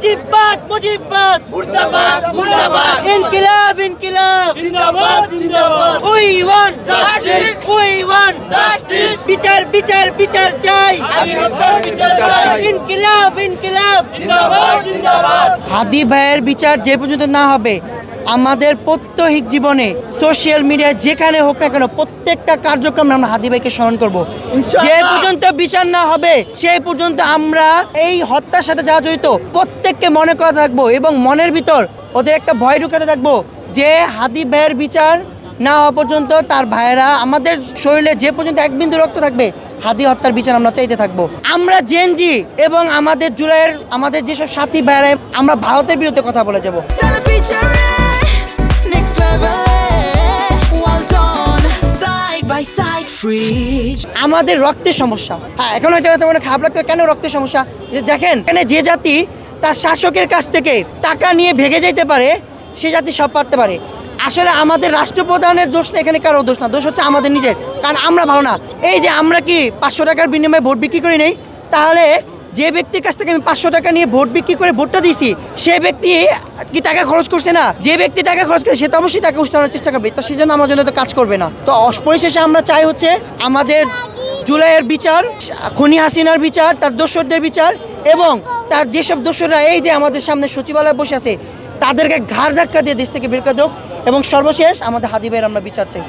মুজিবাদ মুজিবাদ মুর্দাবাদ মুর্দাবাদ ইনকিলাব ইনকিলাব জিন্দাবাদ জিন্দাবাদ we want justice we want justice বিচার বিচার বিচার চাই আমি হত্যার বিচার চাই ইনকিলাব ইনকিলাব জিন্দাবাদ জিন্দাবাদ হাদি ভাইয়ের বিচার যে পর্যন্ত না হবে আমাদের প্রত্যহিক জীবনে সোশ্যাল মিডিয়ায় যেখানে হোক না কেন প্রত্যেকটা কার্যক্রমে আমরা হাদি ভাইকে স্মরণ করব যে পর্যন্ত বিচার না হবে সেই পর্যন্ত আমরা এই হত্যার সাথে যারা জড়িত প্রত্যেককে মনে করা থাকবো এবং মনের ভিতর ওদের একটা ভয় ঢুকাতে থাকবো যে হাদি ভাইয়ের বিচার না হওয়া পর্যন্ত তার ভাইয়েরা আমাদের শরীরে যে পর্যন্ত এক বিন্দু রক্ত থাকবে হাদি হত্যার বিচার আমরা চাইতে থাকবো আমরা জেনজি এবং আমাদের জুলাইয়ের আমাদের যেসব সাথী ভাইয়েরা আমরা ভারতের বিরুদ্ধে কথা বলে যাব Start a feature, next level. Well done, side by side, free. আমাদের রক্তের সমস্যা। হ্যাঁ, এখন এটা হয়তো মনে খারাপ লাগবে কেন রক্তের সমস্যা, যে দেখেন এখানে যে জাতি তার শাসকের কাছ থেকে টাকা নিয়ে ভেগে যেতে পারে সে জাতি সব পারতে পারে। আসলে আমাদের রাষ্ট্রপ্রধানের দোষ না, এখানে কারো দোষ না, দোষ হচ্ছে আমাদের নিজের, কারণ আমরা ভালো না। এই যে আমরা কি 500 টাকার বিনিময়ে ভোট বিক্রি করে নেই, তাহলে যে ব্যক্তির কাছ থেকে আমি 500 টাকা নিয়ে ভোট বিক্রি করে ভোটটা দিয়েছি সে ব্যক্তি কি টাকা খরচ করছে না? যে ব্যক্তি টাকা খরচ করে সে তো অবশ্যই টাকা উঠানোর চেষ্টা করবে, তো সেই জন্য আমার জন্য তো কাজ করবে না। তো পরিশেষে আমরা চাই হচ্ছে আমাদের জুলাইয়ের বিচার, খুনি হাসিনার বিচার, তার দোসরদের বিচার এবং তার যেসব দোসররা এই যে আমাদের সামনে সচিবালয়ে বসে আছে তাদেরকে ঘাড় ধাক্কা দিয়ে দেশ থেকে বের করে দেব এবং সর্বশেষ আমাদের হাদি ভাইয়ের আমরা বিচার চাই।